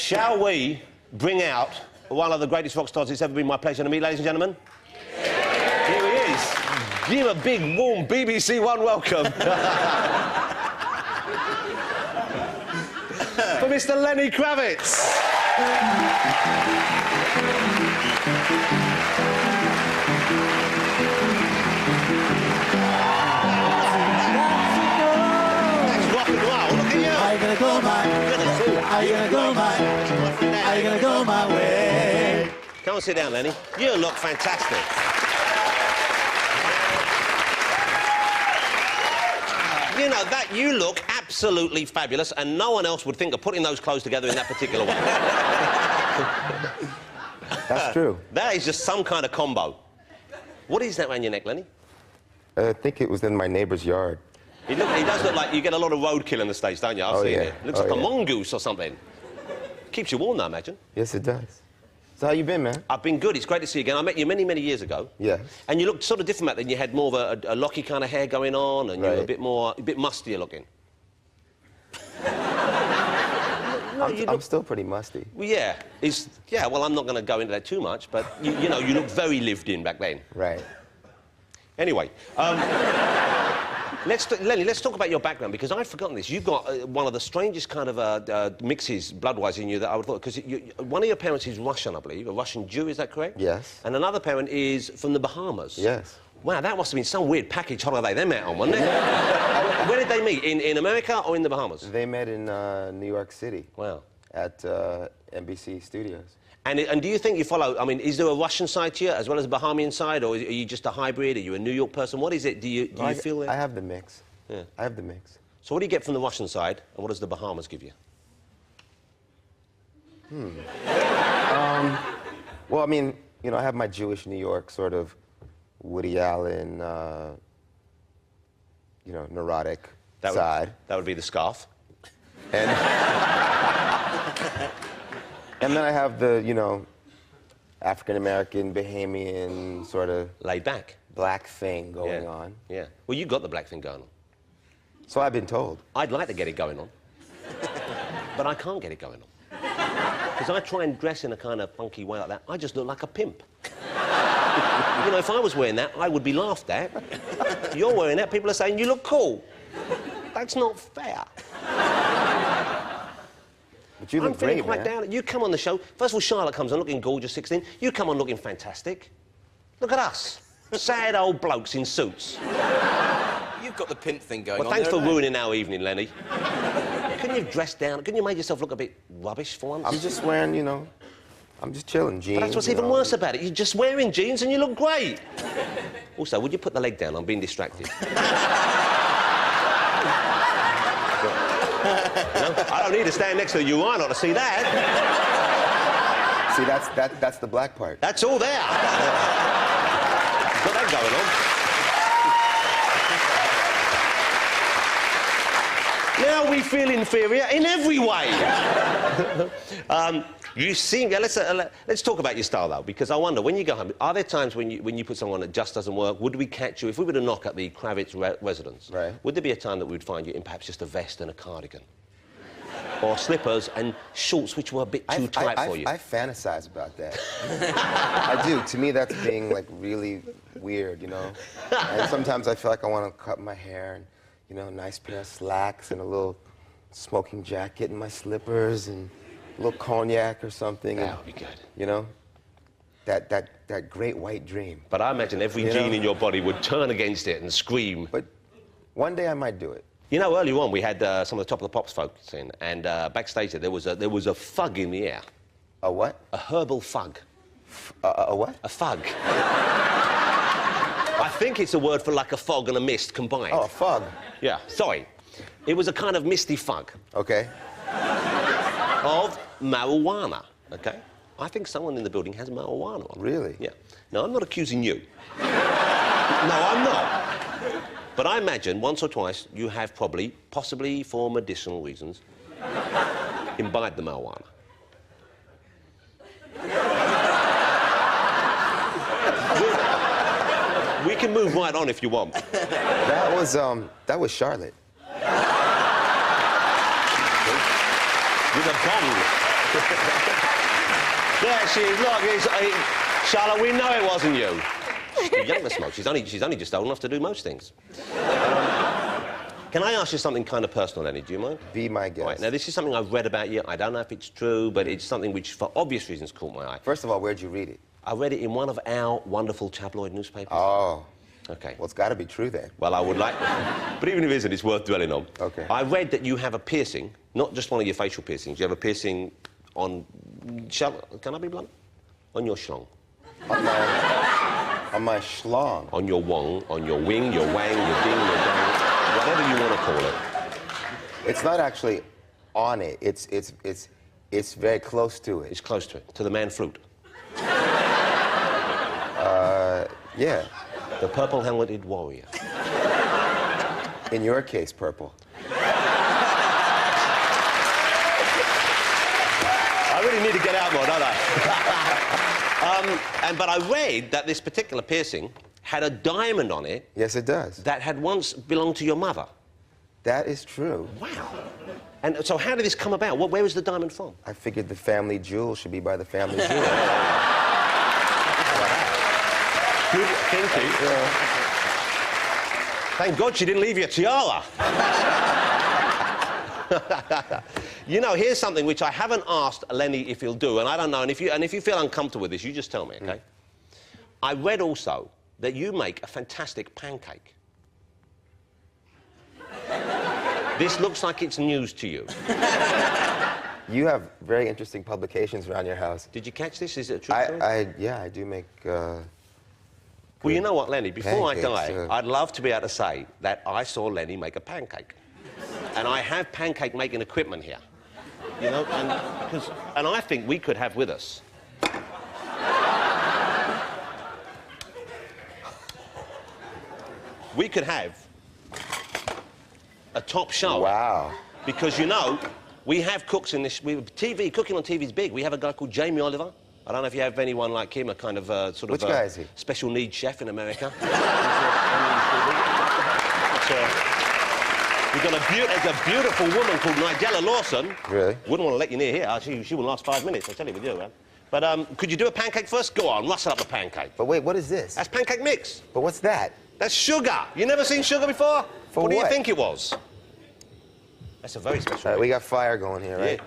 Shall we bring out one of the greatest rock stars it's ever been my pleasure to meet, ladies and gentlemen? Here he is. Give him a big, warm BBC One welcome. For Mr. Lenny Kravitz. Are you gonna go my way? Come and sit down, Lenny. You look fantastic. You know, that you look absolutely fabulous, and no one else would think of putting those clothes together in that particular way. That's true. That is just some kind of combo. What is that around your neck, Lenny? I think it was in my neighbor's yard. He does look like you get a lot of roadkill in the States, don't you? I've seen it. Looks like a mongoose or something. Keeps you warm, though, I imagine. Yes, it does. So how you been, man? I've been good. It's great to see you again. I met you many, many years ago. Yes. And you looked sort of different back then. You had more of a locky kind of hair going on, and you were a bit mustier looking. I'm still pretty musty. Well, yeah. Well, I'm not going to go into that too much, but you know, you looked very lived in back then. Right. Anyway, Lenny, let's talk about your background, because I'd forgotten this. You've got one of the strangest kind of mixes, blood-wise, in you that I would have thought, because one of your parents is Russian, I believe, a Russian Jew, is that correct? Yes. And another parent is from the Bahamas. Yes. Wow, that must have been some weird package holiday they met on, wasn't it? Where did they meet? In America or in the Bahamas? They met in New York City. Wow. At NBC Studios. And do you think you follow, I mean, is there a Russian side to you as well as a Bahamian side, or are you just a hybrid? Are you a New York person? What is it? Do you feel that? I have the mix. Yeah. I have the mix. So what do you get from the Russian side, and what does the Bahamas give you? Well, I mean, you know, I have my Jewish New York sort of Woody Allen, you know, neurotic side. That would be the scarf. And and then I have the, you know, African-American, Bahamian, sort of... laid back. Black thing going on. Yeah. Well, you got the black thing going on. So I've been told. I'd like to get it going on. But I can't get it going on. Because I try and dress in a kind of funky way like that, I just look like a pimp. You know, if I was wearing that, I would be laughed at. You're wearing that, people are saying, you look cool. That's not fair. But you look I'm feeling great, quite man. down. You come on the show. First of all, Charlotte comes on looking gorgeous, 16. You come on looking fantastic. Look at us. Sad old blokes in suits. You've got the pimp thing going on. Well, thanks for mate. ruining our evening, Lenny. Couldn't you have dressed down? Couldn't you make yourself look a bit rubbish for once? I'm just wearing, you know, I'm just chilling, jeans. But that's what's even worse about it. You're just wearing jeans and you look great. Also, would you put the leg down? I'm being distracted. No? I don't need to stand next to the urinal to see that. See, that's the black part. That's all there. Got that going on. Now we feel inferior in every way. You seem... let's talk about your style, though, because I wonder, when you go home, are there times when you put someone that just doesn't work, would we catch you... If we were to knock at the Kravitz residence, right, would there be a time that we'd find you in perhaps just a vest and a cardigan? Or slippers and shorts which were a bit too tight for you? I fantasize about that. I do. To me, that's being, like, really weird, you know? And sometimes I feel like I want to cut my hair and, you know, a nice pair of slacks and a little smoking jacket and my slippers and a little cognac or something. That would be good. You know? That great white dream. But I imagine every gene in your body would turn against it and scream. But one day I might do it. You know, earlier on we had some of the Top of the Pops folks in, and backstage there was a fug in the air. A what? A herbal fug. A what? A fug. I think it's a word for like a fog and a mist combined. Oh, a fug. Yeah, sorry. It was a kind of misty fug. Okay. Of marijuana, okay? I think someone in the building has marijuana on. Really? Yeah. Now, I'm not accusing you. No, I'm not. But I imagine once or twice you have possibly for medicinal reasons, imbibed the marijuana. We can move right on if you want. That was Charlotte. With a bong. There she is. Look, Charlotte, we know it wasn't you. She's too young to smoke. She's only just old enough to do most things. Can I ask you something kind of personal, Lenny? Do you mind? Be my guest. Right, now, this is something I've read about you. I don't know if it's true, but it's something which, for obvious reasons, caught my eye. First of all, where'd you read it? I read it in one of our wonderful tabloid newspapers. Oh. OK. Well, it's got to be true, then. Well, I would like... But even if it isn't, it's worth dwelling on. OK. I read that you have a piercing, not just one of your facial piercings. You have a piercing on... Can I be blunt? On your schlong. On my schlong. On your wong, on your wing, your wang, your ding, your dang, whatever you want to call it. It's not actually on it. It's very close to it. It's close to it, to the man flute. Yeah. The purple-helmeted warrior. In your case, purple. I really need to get out more, don't I? But I read that this particular piercing had a diamond on it. Yes, it does. That had once belonged to your mother. That is true. Wow. And so how did this come about? Where was the diamond from? I figured the family jewel should be by the family jewel. Good thinking. Thank God she didn't leave you a tiara. You know, here's something which I haven't asked Lenny if he'll do, and I don't know, and if you feel uncomfortable with this, you just tell me, OK? I read also that you make a fantastic pancake. This looks like it's news to you. You have very interesting publications around your house. Did you catch this? Is it a true story? Yeah, I do make, Well, you know what, Lenny, before pancakes, I die, I'd love to be able to say that I saw Lenny make a pancake. And I have pancake-making equipment here. You know, and I think we could have with us... We could have a top show. Wow. Because, you know, we have cooks in this... cooking on TV is big. We have a guy called Jamie Oliver. I don't know if you have anyone like him, a kind of sort of... Which guy is he? Special needs chef in America. We've got a beautiful woman called Nigella Lawson. Really? Wouldn't want to let you near here. She will last 5 minutes, I'll tell you with you, man. But could you do a pancake first? Go on, rustle up the pancake. But wait, what is this? That's pancake mix. But what's that? That's sugar. You never seen sugar before? For what do you what? think it was? That's a very special... All right, we got fire going here, right?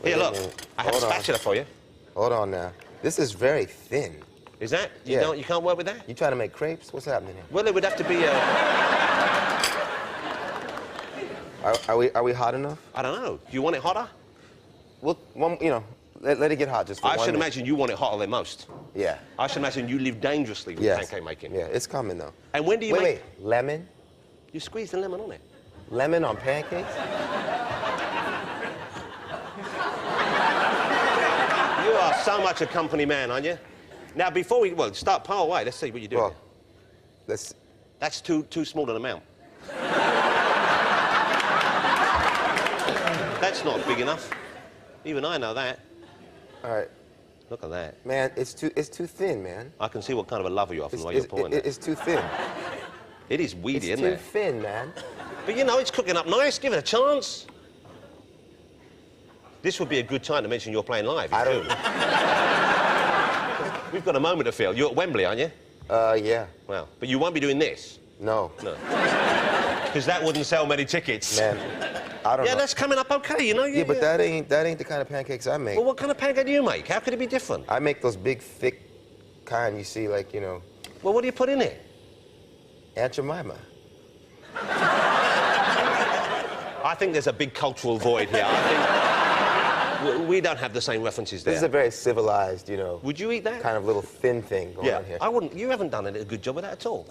Yeah. Here, look. I have a spatula for you. Hold on now. This is very thin. Is that? Yeah. You can't work with that? You trying to make crepes? What's happening here? Well, it would have to be Are we hot enough? I don't know. Do you want it hotter? Well, you know, let it get hot just for I 1 should minute. imagine you want it hotter than most. Yeah. I should imagine you live dangerously with pancake making. Yeah, it's coming though. And when do you Wait, lemon? You squeeze the lemon on it. Lemon on pancakes? You are so much a company man, aren't you? Now, before we... Well, start pile away. Let's see what you do. Well, That's too small an amount. That's not big enough. Even I know that. all right. Look at that. Man, it's too thin, man. I can see what kind of a lover you are from the way you're pouring that. It's too thin. It is weedy, It's isn't too it? thin, man. But, you know, it's cooking up nice. Give it a chance. This would be a good time to mention you're playing live. I don't... We've got a moment to fill. You're at Wembley, aren't you? Yeah. Well, but you won't be doing this. No. No. Because that wouldn't sell many tickets. Man, I don't know. Yeah, that's coming up okay, you know? Yeah, but that ain't the kind of pancakes I make. Well, what kind of pancake do you make? How could it be different? I make those big, thick kind you see, like, you know, Well, what do you put in it? Aunt Jemima. I think there's a big cultural void here. I think we don't have the same references there. This is a very civilized, you know... Would you eat that? Kind of little thin thing going on here. I wouldn't. You haven't done a good job with that at all.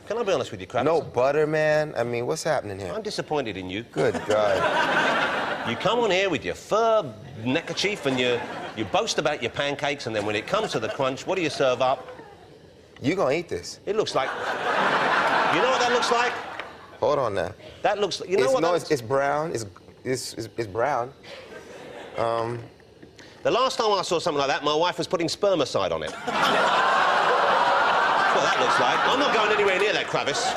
Can I be honest with you, Kravitz? No butter, man. I mean, what's happening here? I'm disappointed in you. Good God. You come on here with your fur neckerchief and you boast about your pancakes, and then when it comes to the crunch, what do you serve up? You gonna eat this? It looks like... You know what that looks like? Hold on now. That looks... You know what No, that looks... it's brown. It's brown. The last time I saw something like that, my wife was putting spermicide on it. That's what that looks like. I'm not going anywhere near that, Kravitz.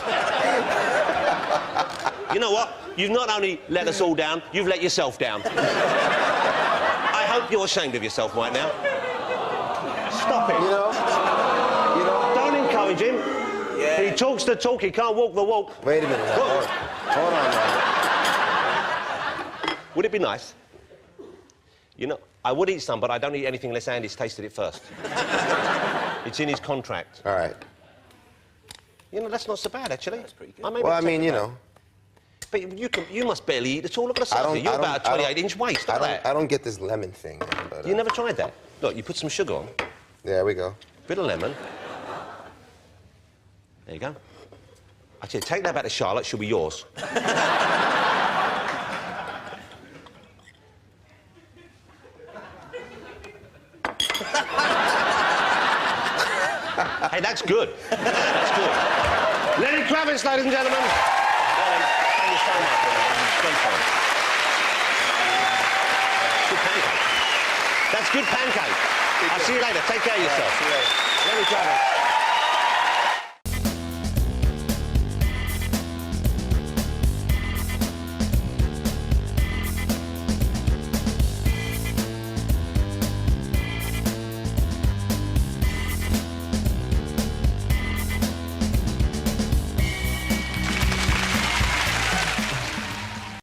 You know what? You've not only let us all down, you've let yourself down. I hope hope you're ashamed of yourself right now. Stop it. You know? Don't encourage him. Yeah. He talks the talk, he can't walk the walk. Wait a minute. What? Hold on now. Would it be nice? You know, I would eat some, but I don't eat anything unless Andy's tasted it first. It's in his contract. All right. You know, that's not so bad, actually. That's pretty good. Well, I mean, you know. But you must barely eat at all. Look at the size of you. You're about a 28-inch waist. Look at that. I don't get this lemon thing. But, You never tried that? Look, you put some sugar on, There we go. bit of lemon. There you go. I tell you, take that back to Charlotte, she'll be yours. Hey, that's good. That's good. Lenny Kravitz, ladies and gentlemen. Lenny, thank you so much. It's great fun. Good pancake. That's good pancake. I'll see you later. Take care of yourself. See you later. Lenny Kravitz.